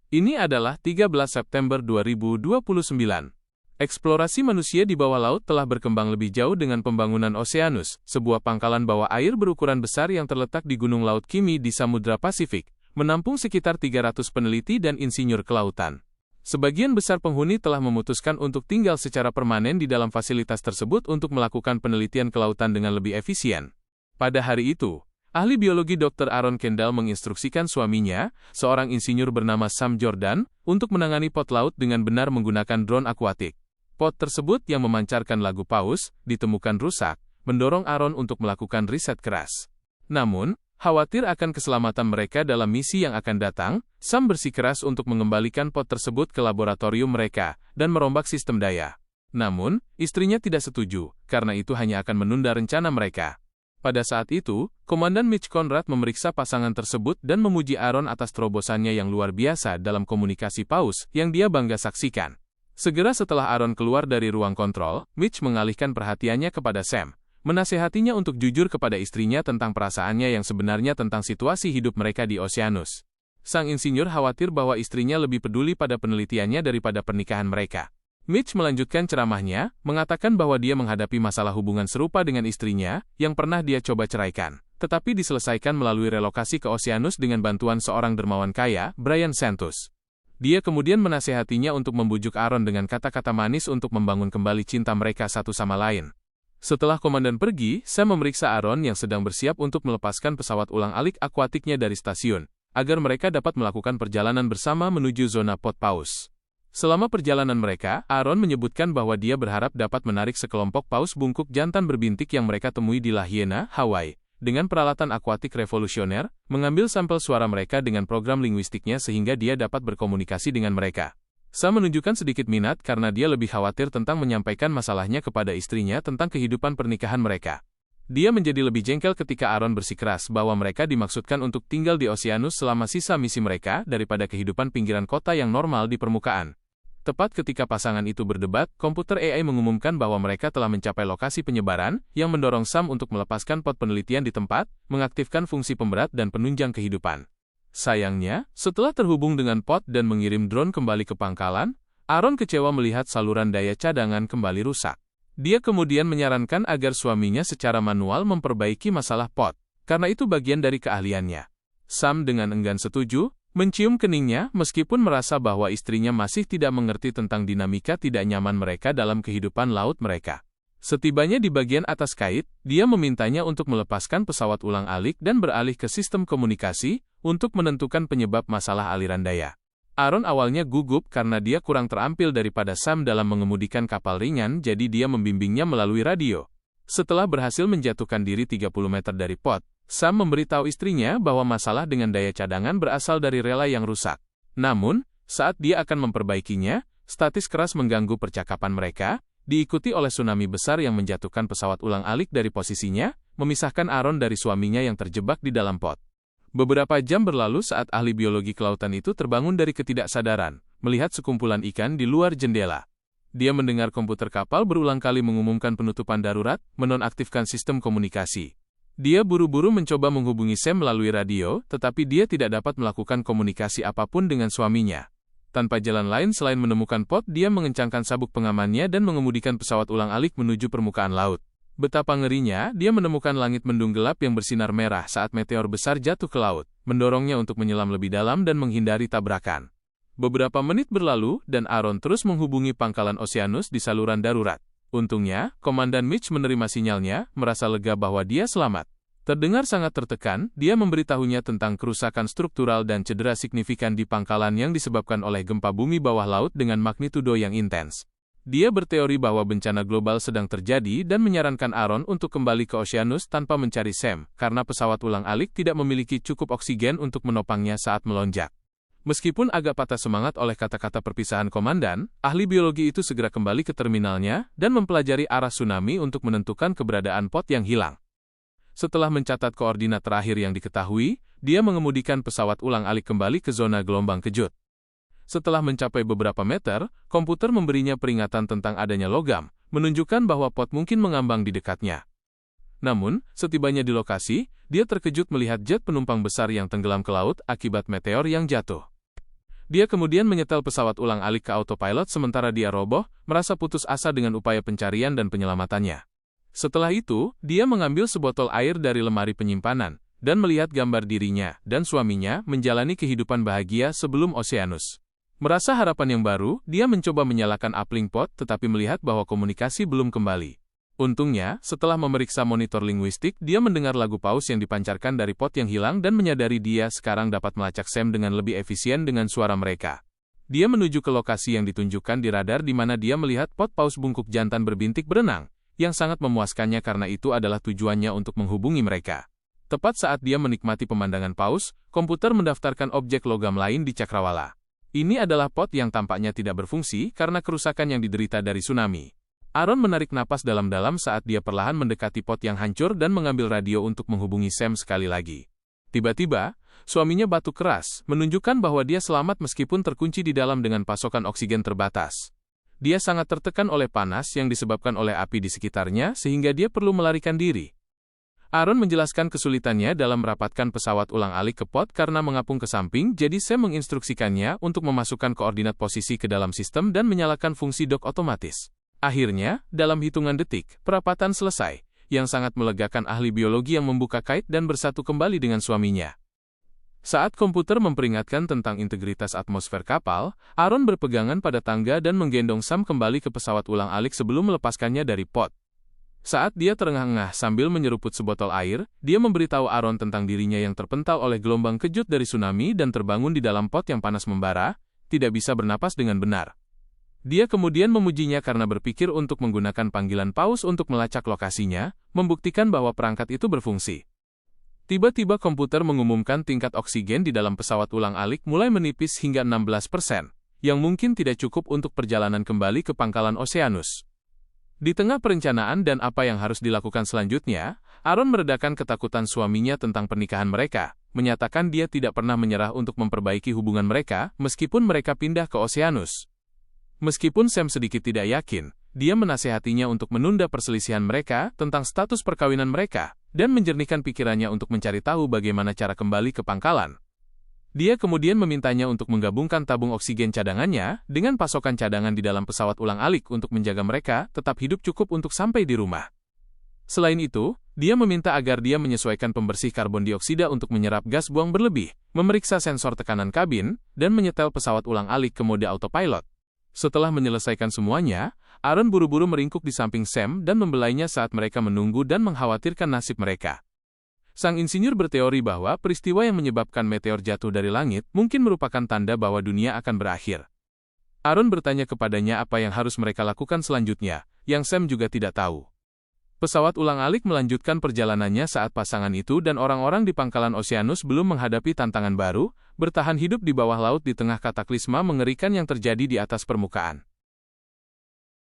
Ini adalah 13 September 2029. Eksplorasi manusia di bawah laut telah berkembang lebih jauh dengan pembangunan Oceanus, sebuah pangkalan bawah air berukuran besar yang terletak di Gunung Laut Kimi di Samudra Pasifik, menampung sekitar 300 peneliti dan insinyur kelautan. Sebagian besar penghuni telah memutuskan untuk tinggal secara permanen di dalam fasilitas tersebut untuk melakukan penelitian kelautan dengan lebih efisien. Pada hari itu, ahli biologi Dr. Aaron Kendall menginstruksikan suaminya, seorang insinyur bernama Sam Jordan, untuk menangani pot laut dengan benar menggunakan drone akuatik. Pot tersebut yang memancarkan lagu paus, ditemukan rusak, mendorong Aaron untuk melakukan riset keras. Namun, khawatir akan keselamatan mereka dalam misi yang akan datang, Sam bersikeras untuk mengembalikan pot tersebut ke laboratorium mereka, dan merombak sistem daya. Namun, istrinya tidak setuju, karena itu hanya akan menunda rencana mereka. Pada saat itu, Komandan Mitch Conrad memeriksa pasangan tersebut dan memuji Aaron atas terobosannya yang luar biasa dalam komunikasi paus yang dia bangga saksikan. Segera setelah Aaron keluar dari ruang kontrol, Mitch mengalihkan perhatiannya kepada Sam, menasehatinya untuk jujur kepada istrinya tentang perasaannya yang sebenarnya tentang situasi hidup mereka di Oceanus. Sang insinyur khawatir bahwa istrinya lebih peduli pada penelitiannya daripada pernikahan mereka. Mitch melanjutkan ceramahnya, mengatakan bahwa dia menghadapi masalah hubungan serupa dengan istrinya, yang pernah dia coba ceraikan, tetapi diselesaikan melalui relokasi ke Oceanus dengan bantuan seorang dermawan kaya, Brian Santos. Dia kemudian menasehatinya untuk membujuk Aaron dengan kata-kata manis untuk membangun kembali cinta mereka satu sama lain. Setelah komandan pergi, Sam memeriksa Aaron yang sedang bersiap untuk melepaskan pesawat ulang-alik akuatiknya dari stasiun, agar mereka dapat melakukan perjalanan bersama menuju zona pot paus. Selama perjalanan mereka, Aaron menyebutkan bahwa dia berharap dapat menarik sekelompok paus bungkuk jantan berbintik yang mereka temui di Lahaina, Hawaii, dengan peralatan akuatik revolusioner, mengambil sampel suara mereka dengan program linguistiknya sehingga dia dapat berkomunikasi dengan mereka. Sam menunjukkan sedikit minat karena dia lebih khawatir tentang menyampaikan masalahnya kepada istrinya tentang kehidupan pernikahan mereka. Dia menjadi lebih jengkel ketika Aaron bersikeras bahwa mereka dimaksudkan untuk tinggal di Oceanus selama sisa misi mereka daripada kehidupan pinggiran kota yang normal di permukaan. Tepat ketika pasangan itu berdebat, komputer AI mengumumkan bahwa mereka telah mencapai lokasi penyebaran, yang mendorong Sam untuk melepaskan pot penelitian di tempat, mengaktifkan fungsi pemberat dan penunjang kehidupan. Sayangnya, setelah terhubung dengan pot dan mengirim drone kembali ke pangkalan, Aaron kecewa melihat saluran daya cadangan kembali rusak. Dia kemudian menyarankan agar suaminya secara manual memperbaiki masalah pot, karena itu bagian dari keahliannya. Sam dengan enggan setuju, mencium keningnya meskipun merasa bahwa istrinya masih tidak mengerti tentang dinamika tidak nyaman mereka dalam kehidupan laut mereka. Setibanya di bagian atas kait, dia memintanya untuk melepaskan pesawat ulang-alik dan beralih ke sistem komunikasi untuk menentukan penyebab masalah aliran daya. Aaron awalnya gugup karena dia kurang terampil daripada Sam dalam mengemudikan kapal ringan, jadi dia membimbingnya melalui radio. Setelah berhasil menjatuhkan diri 30 meter dari pot, Sam memberitahu istrinya bahwa masalah dengan daya cadangan berasal dari relay yang rusak. Namun, saat dia akan memperbaikinya, statis keras mengganggu percakapan mereka, diikuti oleh tsunami besar yang menjatuhkan pesawat ulang-alik dari posisinya, memisahkan Aaron dari suaminya yang terjebak di dalam pot. Beberapa jam berlalu saat ahli biologi kelautan itu terbangun dari ketidaksadaran, melihat sekumpulan ikan di luar jendela. Dia mendengar komputer kapal berulang kali mengumumkan penutupan darurat, menonaktifkan sistem komunikasi. Dia buru-buru mencoba menghubungi Sam melalui radio, tetapi dia tidak dapat melakukan komunikasi apapun dengan suaminya. Tanpa jalan lain selain menemukan pot, dia mengencangkan sabuk pengamannya dan mengemudikan pesawat ulang-alik menuju permukaan laut. Betapa ngerinya, dia menemukan langit mendung gelap yang bersinar merah saat meteor besar jatuh ke laut, mendorongnya untuk menyelam lebih dalam dan menghindari tabrakan. Beberapa menit berlalu, dan Aaron terus menghubungi pangkalan Oceanus di saluran darurat. Untungnya, Komandan Mitch menerima sinyalnya, merasa lega bahwa dia selamat. Terdengar sangat tertekan, dia memberitahunya tentang kerusakan struktural dan cedera signifikan di pangkalan yang disebabkan oleh gempa bumi bawah laut dengan magnitudo yang intens. Dia berteori bahwa bencana global sedang terjadi dan menyarankan Aaron untuk kembali ke Oceanus tanpa mencari Sam, karena pesawat ulang-alik tidak memiliki cukup oksigen untuk menopangnya saat melonjak. Meskipun agak patah semangat oleh kata-kata perpisahan komandan, ahli biologi itu segera kembali ke terminalnya dan mempelajari arah tsunami untuk menentukan keberadaan pot yang hilang. Setelah mencatat koordinat terakhir yang diketahui, dia mengemudikan pesawat ulang-alik kembali ke zona gelombang kejut. Setelah mencapai beberapa meter, komputer memberinya peringatan tentang adanya logam, menunjukkan bahwa pot mungkin mengambang di dekatnya. Namun, setibanya di lokasi, dia terkejut melihat jet penumpang besar yang tenggelam ke laut akibat meteor yang jatuh. Dia kemudian menyetel pesawat ulang-alik ke autopilot sementara dia roboh, merasa putus asa dengan upaya pencarian dan penyelamatannya. Setelah itu, dia mengambil sebotol air dari lemari penyimpanan, dan melihat gambar dirinya dan suaminya menjalani kehidupan bahagia sebelum Oceanus. Merasa harapan yang baru, dia mencoba menyalakan uplink pod tetapi melihat bahwa komunikasi belum kembali. Untungnya, setelah memeriksa monitor linguistik, dia mendengar lagu paus yang dipancarkan dari pot yang hilang dan menyadari dia sekarang dapat melacak Sam dengan lebih efisien dengan suara mereka. Dia menuju ke lokasi yang ditunjukkan di radar di mana dia melihat pot paus bungkuk jantan berbintik berenang, yang sangat memuaskannya karena itu adalah tujuannya untuk menghubungi mereka. Tepat saat dia menikmati pemandangan paus, komputer mendaftarkan objek logam lain di cakrawala. Ini adalah pot yang tampaknya tidak berfungsi karena kerusakan yang diderita dari tsunami. Aaron menarik napas dalam-dalam saat dia perlahan mendekati pot yang hancur dan mengambil radio untuk menghubungi Sam sekali lagi. Tiba-tiba, suaminya batuk keras, menunjukkan bahwa dia selamat meskipun terkunci di dalam dengan pasokan oksigen terbatas. Dia sangat tertekan oleh panas yang disebabkan oleh api di sekitarnya sehingga dia perlu melarikan diri. Aaron menjelaskan kesulitannya dalam merapatkan pesawat ulang-alik ke pot karena mengapung ke samping, jadi Sam menginstruksikannya untuk memasukkan koordinat posisi ke dalam sistem dan menyalakan fungsi dock otomatis. Akhirnya, dalam hitungan detik, perapatan selesai, yang sangat melegakan ahli biologi yang membuka kait dan bersatu kembali dengan suaminya. Saat komputer memperingatkan tentang integritas atmosfer kapal, Aaron berpegangan pada tangga dan menggendong Sam kembali ke pesawat ulang-alik sebelum melepaskannya dari pot. Saat dia terengah-engah sambil menyeruput sebotol air, dia memberitahu Aaron tentang dirinya yang terpental oleh gelombang kejut dari tsunami dan terbangun di dalam pot yang panas membara, tidak bisa bernapas dengan benar. Dia kemudian memujinya karena berpikir untuk menggunakan panggilan paus untuk melacak lokasinya, membuktikan bahwa perangkat itu berfungsi. Tiba-tiba komputer mengumumkan tingkat oksigen di dalam pesawat ulang-alik mulai menipis hingga 16%, yang mungkin tidak cukup untuk perjalanan kembali ke pangkalan Oceanus. Di tengah perencanaan dan apa yang harus dilakukan selanjutnya, Aaron meredakan ketakutan suaminya tentang pernikahan mereka, menyatakan dia tidak pernah menyerah untuk memperbaiki hubungan mereka, meskipun mereka pindah ke Oceanus. Meskipun Sam sedikit tidak yakin, dia menasehatinya untuk menunda perselisihan mereka tentang status perkawinan mereka, dan menjernihkan pikirannya untuk mencari tahu bagaimana cara kembali ke pangkalan. Dia kemudian memintanya untuk menggabungkan tabung oksigen cadangannya dengan pasokan cadangan di dalam pesawat ulang-alik untuk menjaga mereka tetap hidup cukup untuk sampai di rumah. Selain itu, dia meminta agar dia menyesuaikan pembersih karbon dioksida untuk menyerap gas buang berlebih, memeriksa sensor tekanan kabin, dan menyetel pesawat ulang-alik ke mode autopilot. Setelah menyelesaikan semuanya, Aaron buru-buru meringkuk di samping Sam dan membelainya saat mereka menunggu dan mengkhawatirkan nasib mereka. Sang insinyur berteori bahwa peristiwa yang menyebabkan meteor jatuh dari langit mungkin merupakan tanda bahwa dunia akan berakhir. Aaron bertanya kepadanya apa yang harus mereka lakukan selanjutnya, yang Sam juga tidak tahu. Pesawat ulang-alik melanjutkan perjalanannya saat pasangan itu dan orang-orang di pangkalan Oceanus belum menghadapi tantangan baru, bertahan hidup di bawah laut di tengah kataklisma mengerikan yang terjadi di atas permukaan.